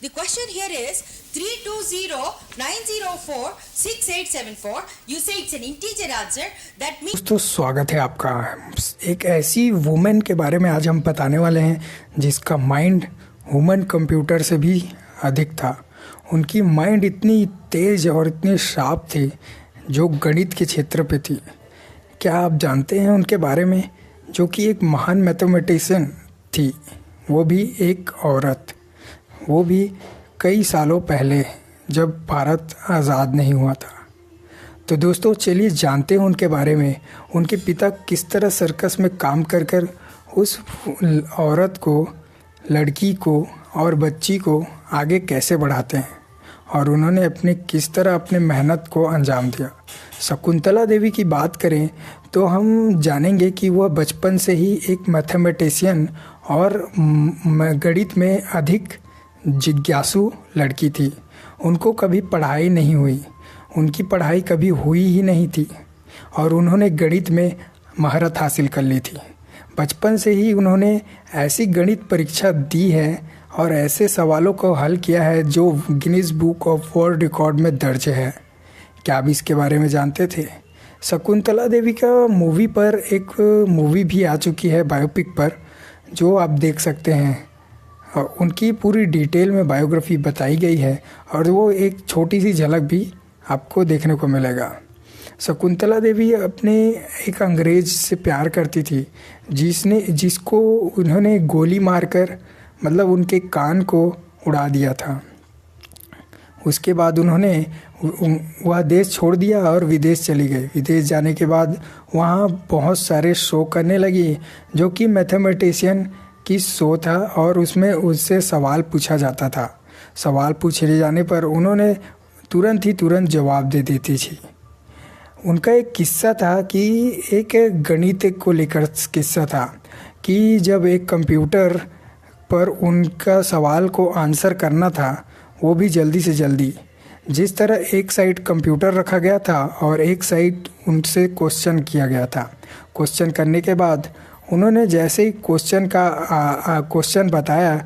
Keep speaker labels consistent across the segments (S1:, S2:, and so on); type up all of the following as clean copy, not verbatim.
S1: The question here is 320-904-6874. You say it's an integer answer. That means
S2: दोस्तों स्वागत है आपका। एक ऐसी वुमेन के बारे में आज हम बताने वाले हैं जिसका माइंड ह्यूमन कंप्यूटर से भी अधिक था। उनकी माइंड इतनी तेज और इतनी शार्प थी जो गणित के क्षेत्र पे थी। क्या आप जानते हैं उनके बारे में, जो कि एक महान मैथमेटिशियन थी, वो भी एक औरत, वो भी कई सालों पहले जब भारत आज़ाद नहीं हुआ था। तो दोस्तों चलिए जानते हैं उनके बारे में। उनके पिता किस तरह सर्कस में काम कर कर उस औरत को, लड़की को और बच्ची को आगे कैसे बढ़ाते हैं और उन्होंने अपने किस तरह अपने मेहनत को अंजाम दिया। शकुंतला देवी की बात करें तो हम जानेंगे कि वह बचपन से ही एक मैथमेटिशियन और गणित में अधिक जिज्ञासु लड़की थी। उनको कभी पढ़ाई नहीं हुई, उनकी पढ़ाई कभी हुई ही नहीं थी और उन्होंने गणित में महारत हासिल कर ली थी। बचपन से ही उन्होंने ऐसी गणित परीक्षा दी है और ऐसे सवालों को हल किया है जो Guinness book of world record में दर्ज है। क्या आप इसके बारे में जानते थे? शकुंतला देवी का मूवी पर एक मूवी भी आ चुकी है बायोपिक पर, जो आप देख सकते हैं। उनकी पूरी डिटेल में बायोग्राफी बताई गई है और वो एक छोटी सी झलक भी आपको देखने को मिलेगा। शकुंतला देवी अपने एक अंग्रेज से प्यार करती थी जिसको उन्होंने गोली मारकर मतलब उनके कान को उड़ा दिया था। उसके बाद उन्होंने वह देश छोड़ दिया और विदेश चली गई। विदेश जाने के बाद वहाँ बहुत सारे शो करने लगी जो कि मैथमेटिशियन की शो था और उसमें उससे सवाल पूछा जाता था। सवाल पूछे जाने पर उन्होंने तुरंत जवाब दे देती थी। उनका एक किस्सा था कि एक गणित को लेकर किस्सा था कि जब एक कंप्यूटर पर उनका सवाल को आंसर करना था, वो भी जल्दी से जल्दी, जिस तरह एक साइड कंप्यूटर रखा गया था और एक साइड उनसे क्वेश्चन किया गया था। क्वेश्चन करने के बाद उन्होंने जैसे ही क्वेश्चन बताया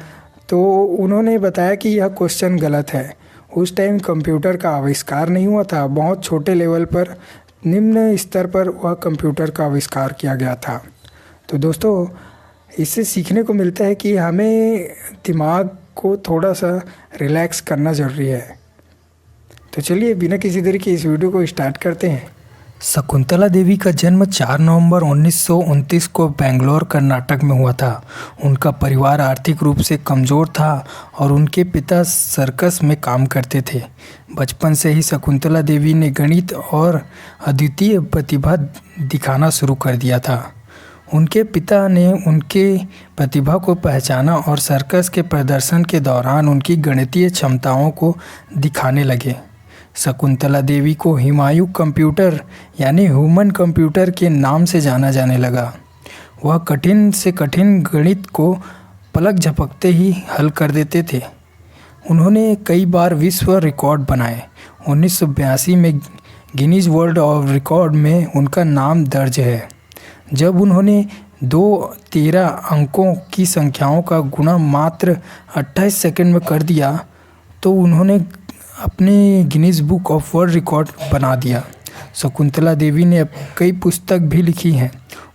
S2: तो उन्होंने बताया कि यह क्वेश्चन गलत है। उस टाइम कंप्यूटर का आविष्कार नहीं हुआ था, बहुत छोटे लेवल पर, निम्न स्तर पर वह कंप्यूटर का आविष्कार किया गया था। तो दोस्तों इससे सीखने को मिलता है कि हमें दिमाग को थोड़ा सा रिलैक्स करना ज़रूरी है। तो चलिए बिना किसी देरी के इस वीडियो को स्टार्ट करते हैं। शकुंतला देवी का जन्म 4 नवंबर 1929 को बेंगलोर कर्नाटक में हुआ था। उनका परिवार आर्थिक रूप से कमज़ोर था और उनके पिता सर्कस में काम करते थे। बचपन से ही शकुंतला देवी ने गणित और अद्वितीय प्रतिभा दिखाना शुरू कर दिया था। उनके पिता ने उनके प्रतिभा को पहचाना और सर्कस के प्रदर्शन के दौरान उनकी गणितीय क्षमताओं को दिखाने लगे। शकुंतला देवी को हुमायूं कंप्यूटर यानी ह्यूमन कंप्यूटर के नाम से जाना जाने लगा। वह कठिन से कठिन गणित को पलक झपकते ही हल कर देते थे। उन्होंने कई बार विश्व रिकॉर्ड बनाए। 1982 में गिनीज वर्ल्ड ऑफ रिकॉर्ड में उनका नाम दर्ज है, जब उन्होंने 13 अंकों की संख्याओं का गुणा मात्र 28 सेकंड में कर दिया तो उन्होंने अपने Guinness book of world record बना दिया। शकुंतला देवी ने कई पुस्तक भी लिखी हैं।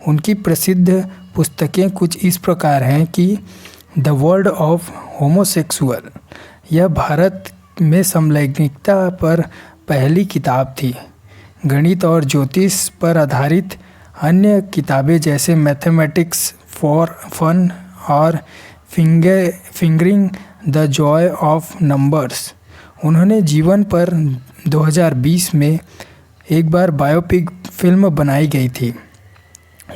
S2: उनकी प्रसिद्ध पुस्तकें कुछ इस प्रकार हैं कि द वर्ल्ड ऑफ होमोसेक्सुअल, यह भारत में समलैंगिकता पर पहली किताब थी। गणित और ज्योतिष पर आधारित अन्य किताबें जैसे मैथमेटिक्स फॉर फन और fingering the Joy of numbers. उन्होंने जीवन पर 2020 में एक बार बायोपिक फिल्म बनाई गई थी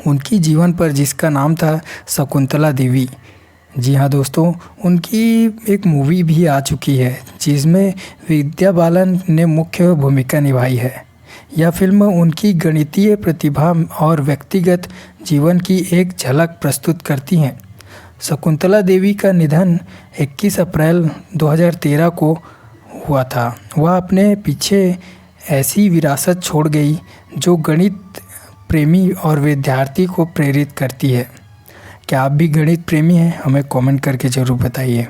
S2: उनकी जीवन पर, जिसका नाम था शकुंतला देवी। जी हाँ दोस्तों, उनकी एक मूवी भी आ चुकी है जिसमें विद्या बालन ने मुख्य भूमिका निभाई है। यह फिल्म उनकी गणितीय प्रतिभा और व्यक्तिगत जीवन की एक झलक प्रस्तुत करती हैं। शकुंतला देवी का निधन 21 अप्रैल 2013 को हुआ था। वह अपने पीछे ऐसी विरासत छोड़ गई जो गणित प्रेमी और विद्यार्थी को प्रेरित करती है। क्या आप भी गणित प्रेमी हैं? हमें कमेंट करके ज़रूर बताइए।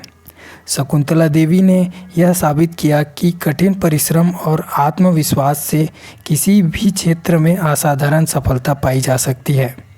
S2: शकुंतला देवी ने यह साबित किया कि कठिन परिश्रम और आत्मविश्वास से किसी भी क्षेत्र में असाधारण सफलता पाई जा सकती है।